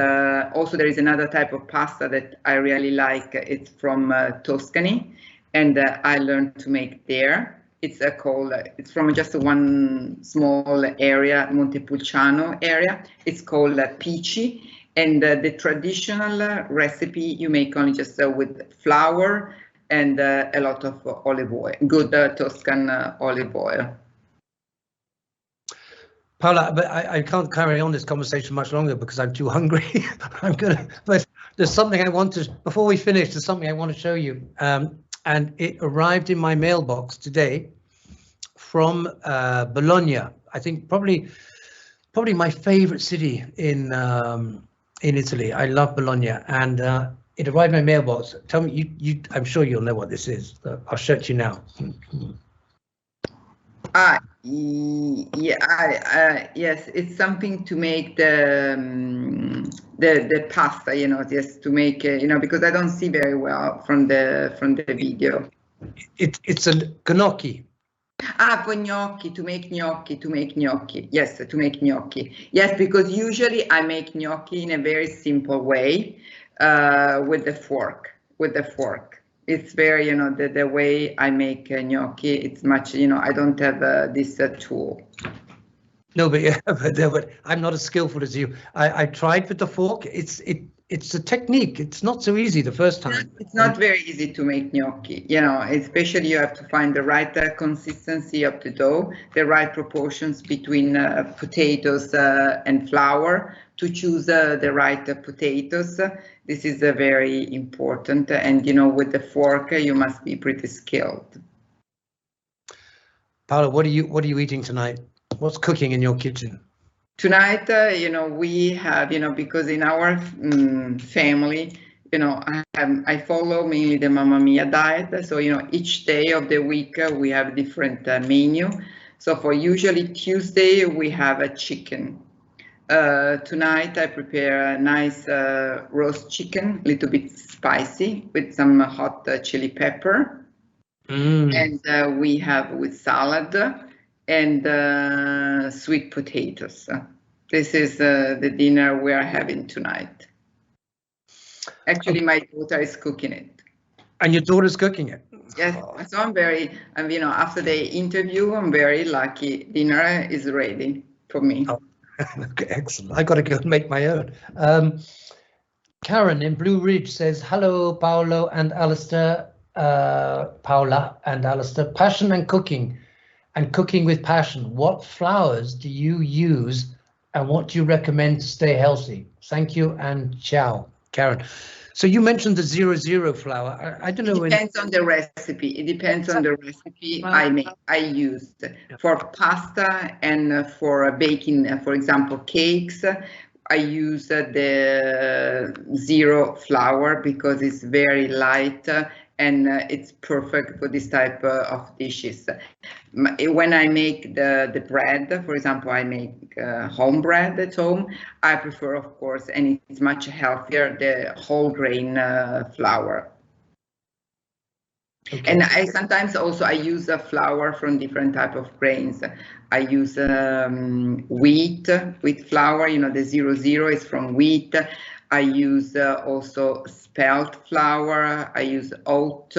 also there is another type of pasta that I really like. It's from Tuscany, and I learned to make there. It's it's from just one small area, Montepulciano area. It's called pici, and the traditional recipe you make only just with flour and a lot of olive oil, good Tuscan olive oil. Paola, but I can't carry on this conversation much longer because I'm too hungry. But there's something I want to, before we finish, there's something I want to show you. And it arrived in my mailbox today from Bologna. I think probably my favorite city in Italy. I love Bologna, and it arrived in my mailbox. Tell me, I'm sure you'll know what this is. I'll show it to you now. Yes, it's something to make the pasta, just to make because I don't see very well from the video. It's a gnocchi. For gnocchi, to make gnocchi. Yes, to make gnocchi. Yes, because usually I make gnocchi in a very simple way, with the fork. It's very, the way I make gnocchi, it's much, I don't have this tool. No, but I'm not as skillful as you. I tried with the fork. It's a technique. It's not so easy the first time. It's not very easy to make gnocchi, especially you have to find the right consistency of the dough, the right proportions between potatoes and flour, to choose the right potatoes. This is very important, and with the fork you must be pretty skilled. Paola, what are you eating tonight? What's cooking in your kitchen? Tonight, we have, because in our family, I follow mainly the Mamma Mia diet. So, each day of the week we have a different menu. So for usually Tuesday, we have a chicken. Tonight I prepare a nice roast chicken, a little bit spicy with some hot chili pepper. And we have with salad and sweet potatoes. This is the dinner we are having tonight. Actually, my daughter is cooking it. And your daughter's cooking it? Yes, so after the interview, I'm very lucky. Dinner is ready for me. Oh, okay, excellent. I got to go and make my own. Karen in Blue Ridge says, hello, Paola and Alastair. Passion and cooking with passion. What flours do you use and what do you recommend to stay healthy? Thank you and ciao, Karen. So you mentioned the 00 flour. I don't know. It depends on the recipe. It depends on the recipe I used. For pasta and for baking, for example, cakes, I use the 0 flour because it's very light and it's perfect for this type of dishes. When I make the bread, for example, I make home bread at home, I prefer, of course, and it's much healthier, the whole grain flour. Okay. And I sometimes also I use a flour from different type of grains. I use wheat flour, the 00 is from wheat. I use also spelt flour. I use oat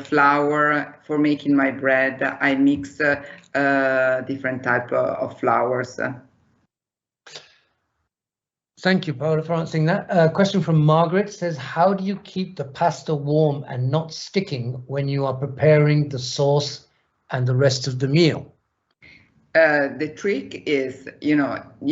flour for making my bread. I mix different type of flours. Thank you, Paola, for answering that. Question from Margaret says, how do you keep the pasta warm and not sticking when you are preparing the sauce and the rest of the meal? The trick is, you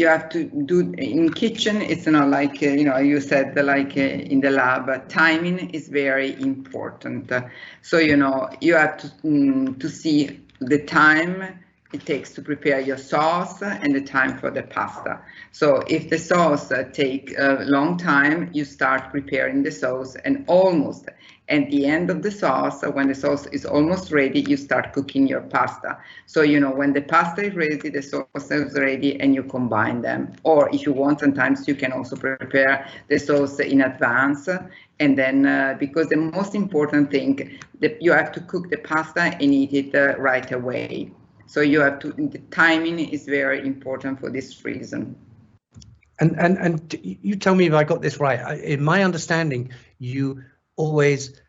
have to do in kitchen. It's not like, you said like in the lab, timing is very important. So, you have to see the time it takes to prepare your sauce and the time for the pasta. So if the sauce take a long time, you start preparing the sauce, and almost at the end of the sauce, when the sauce is almost ready, you start cooking your pasta. So, when the pasta is ready, the sauce is ready, and you combine them. Or if you want, sometimes you can also prepare the sauce in advance. And then, because the most important thing, you have to cook the pasta and eat it right away. So the timing is very important for this reason. And you tell me if I got this right. In my understanding, you always,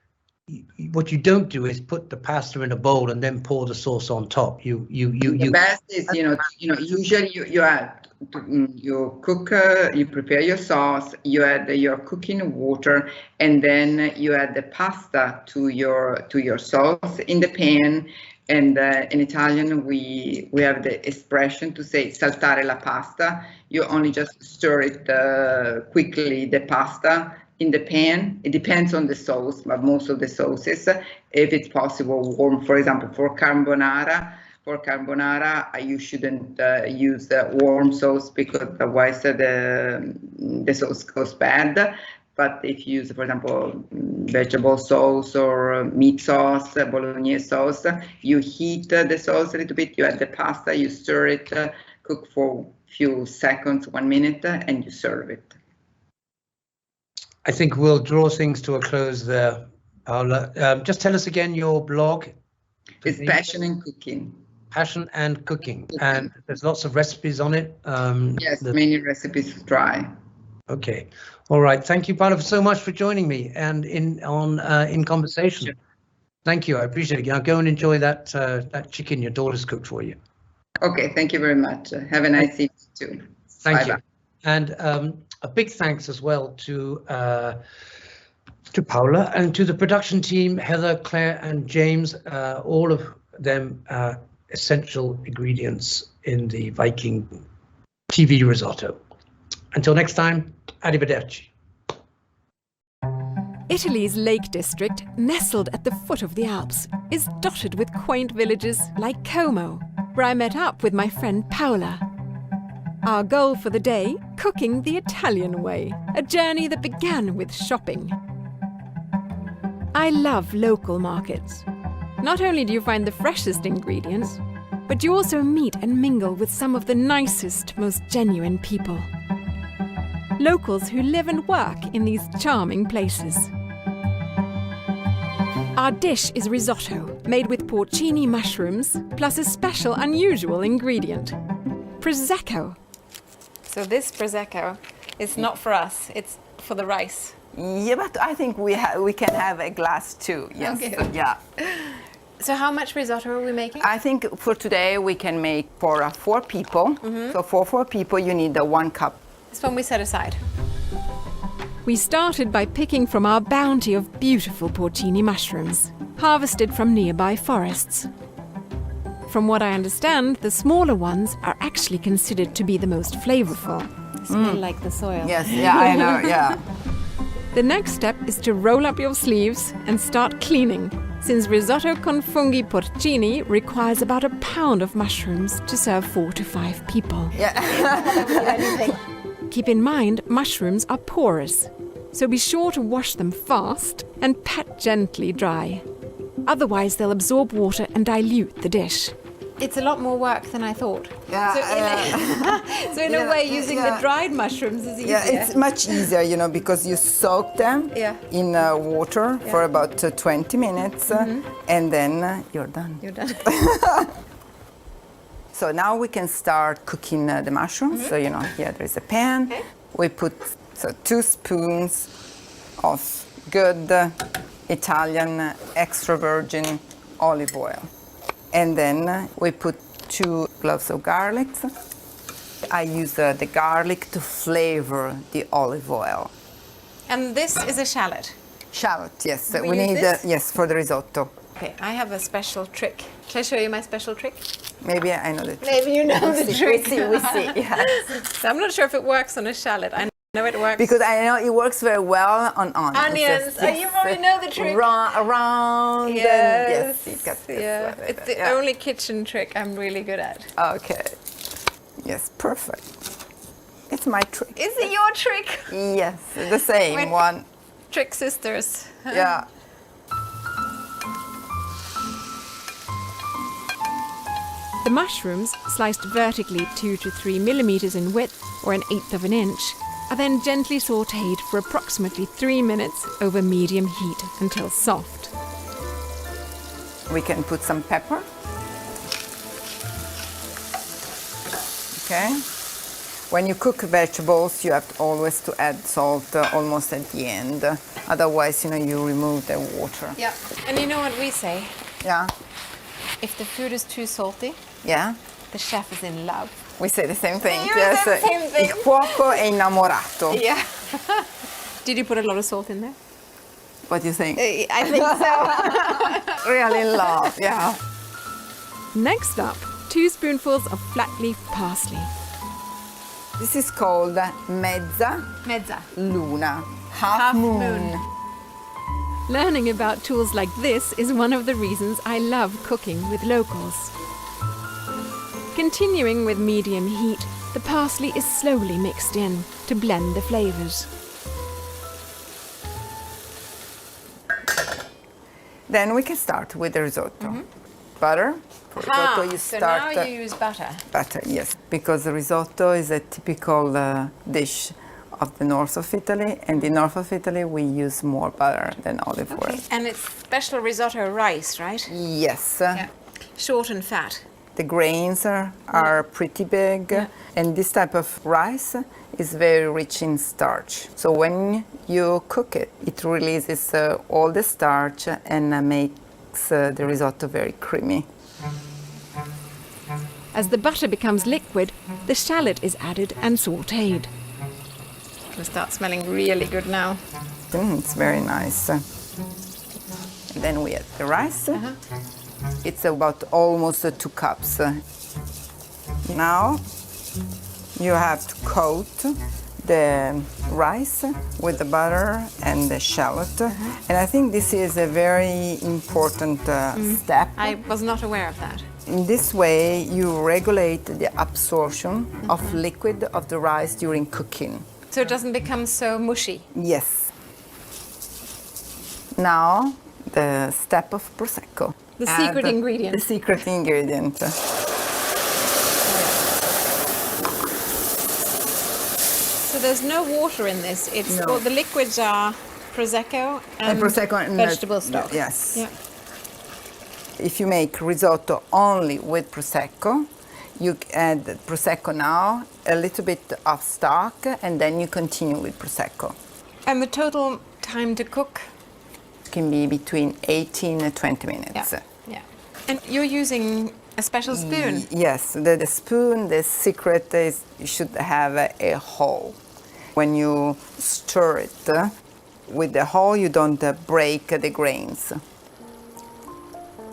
what you don't do is put the pasta in a bowl and then pour the sauce on top. The best is, usually you cook, you prepare your sauce, you add your cooking water, and then you add the pasta to your sauce in the pan. And in Italian, we have the expression to say saltare la pasta. You only just stir it quickly, the pasta in the pan. It depends on the sauce, but most of the sauces, if it's possible, warm. For example, for carbonara, you shouldn't use warm sauce because otherwise the sauce goes bad. But if you use, for example, vegetable sauce or meat sauce, bolognese sauce, you heat the sauce a little bit, you add the pasta, you stir it, cook for a few seconds, 1 minute, and you serve it. I think we'll draw things to a close there, Paola. Just tell us again your blog. It's Passion and Cooking. Passion and Cooking. And there's lots of recipes on it. Yes, many recipes to try. Okay. All right. Thank you, Paola, so much for joining me and in conversation. Sure. Thank you. I appreciate it. Now go and enjoy that chicken your daughter's cooked for you. Okay. Thank you very much. Have a nice evening too. Thank you. And a big thanks as well to Paola and to the production team, Heather, Claire, and James. All of them essential ingredients in the Viking.TV risotto. Until next time, arrivederci. Italy's Lake District, nestled at the foot of the Alps, is dotted with quaint villages like Como, where I met up with my friend Paola. Our goal for the day, cooking the Italian way, a journey that began with shopping. I love local markets. Not only do you find the freshest ingredients, but you also meet and mingle with some of the nicest, most genuine people. Locals who live and work in these charming places. Our dish is risotto, made with porcini mushrooms, plus a special unusual ingredient, Prosecco. So this Prosecco is not for us, it's for the rice. Yeah, but I think we can have a glass too, yes. Okay. Yeah. So how much risotto are we making? I think for today we can make for 4 people. Mm-hmm. So for 4 people you need 1 cup. This one we set aside. We started by picking from our bounty of beautiful porcini mushrooms, harvested from nearby forests. From what I understand, the smaller ones are actually considered to be the most flavorful. Smell like the soil. Yes, yeah, I know, yeah. The next step is to roll up your sleeves and start cleaning, since risotto con funghi porcini requires about 1 pound of mushrooms to serve 4 to 5 people. Yeah. Keep in mind, mushrooms are porous, so be sure to wash them fast and pat gently dry. Otherwise, they'll absorb water and dilute the dish. It's a lot more work than I thought. Yeah, so in a way, using the dried mushrooms is easier. Yeah, it's much easier, because you soak them in water for about 20 minutes, and then you're done. You're done. So now we can start cooking the mushrooms. So, here there's a pan. Okay. We put 2 spoons of good Italian extra virgin olive oil. And then we put 2 cloves of garlic. I use the garlic to flavor the olive oil. And this is a shallot. Shallot, yes. We need this? Yes, for the risotto. Okay, I have a special trick. Shall I show you my special trick? Maybe I know the trick. Maybe you know the trick. We see, yes. So I'm not sure if it works on a shallot. I know it works. Because I know it works very well on onions. Onions. Oh, you already know the trick. Around. Yes. And yes, you got this. Yeah. It's the only kitchen trick I'm really good at. Okay. Yes, perfect. It's my trick. Is it your trick? Yes, the same one. Trick sisters. Yeah. The mushrooms, sliced vertically 2 to 3 millimeters in width or 1/8 of an inch, are then gently sautéed for approximately 3 minutes over medium heat until soft. We can put some pepper. Okay. When you cook vegetables, you have always to add salt almost at the end. Otherwise, you remove the water. Yeah. And you know what we say? Yeah. If the food is too salty, Yeah. the chef is in love. We say the same thing. You say the same thing. Il cuoco è innamorato. Yeah. Did you put a lot of salt in there? What do you think? I think so. Really in love, yeah. Next up, 2 spoonfuls of flat leaf parsley. This is called mezza Mezza. luna, half Half moon. moon. Learning about tools like this is one of the reasons I love cooking with locals. Continuing with medium heat, the parsley is slowly mixed in to blend the flavors. Then we can start with the risotto. Butter. For risotto, you so start now you use butter. butter, yes, because the risotto is a typical dish of the north of Italy, and in north of Italy we use more butter than olive oil. And it's special risotto rice, right? Yes. Yeah. Short and fat. The grains are pretty big, and this type of rice is very rich in starch. So when you cook it, it releases all the starch and makes the risotto very creamy. As the butter becomes liquid, the shallot is added and sautéed. It starts smelling really good now. It's very nice. And then we add the rice. It's about almost 2 cups. Now you have to coat the rice with the butter and the shallot. And I think this is a very important step. I was not aware of that. In this way, you regulate the absorption of liquid of the rice during cooking. So it doesn't become so mushy. Yes. Now, the step of Prosecco. The secret ingredient. The secret ingredient. So there's no water in this. It's No. all, the liquids are Prosecco and, Prosecco and vegetable stock. Yes. Yeah. If you make risotto only with Prosecco, you add Prosecco now, a little bit of stock, and then you continue with Prosecco. And the total time to cook? Can be between 18 and 20 minutes. Yeah. And you're using a special spoon? Yes, the spoon, the secret is you should have a hole. When you stir it with the hole, you don't break the grains.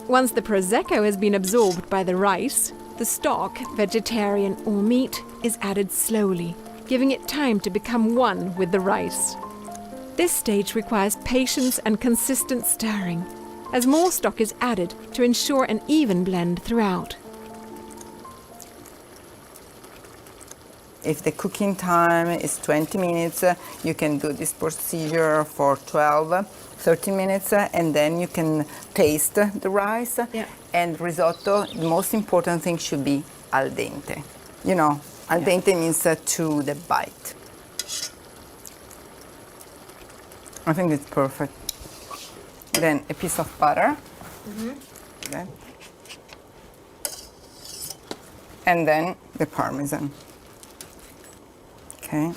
Once the Prosecco has been absorbed by the rice, the stock, vegetarian or meat, is added slowly, giving it time to become one with the rice. This stage requires patience and consistent stirring, as more stock is added to ensure an even blend throughout. If the cooking time is 20 minutes, you can do this procedure for 12, 30 minutes, and then you can taste the rice. Yeah. And risotto, the most important thing should be al dente. You know, al dente means to the bite. I think it's perfect. Then a piece of butter. Okay. And then the Parmesan. Okay.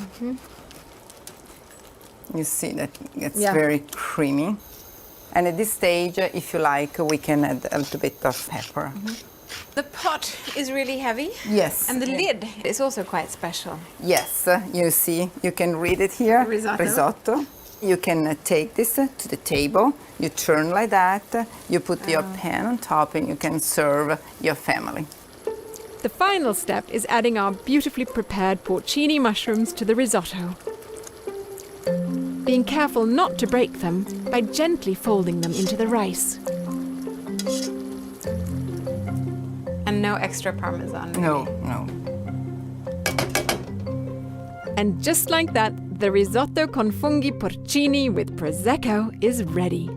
You see that it gets very creamy. And at this stage, if you like, we can add a little bit of pepper. The pot is really heavy. Yes. And the lid is also quite special. Yes, you see, you can read it here. Risotto. You can take this to the table, you turn like that, you put your pan on top and you can serve your family. The final step is adding our beautifully prepared porcini mushrooms to the risotto. Being careful not to break them by gently folding them into the rice. And no extra parmesan. No. And just like that, the risotto con funghi porcini with Prosecco is ready.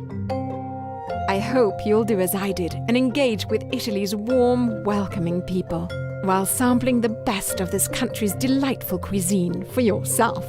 I hope you'll do as I did and engage with Italy's warm, welcoming people, while sampling the best of this country's delightful cuisine for yourself.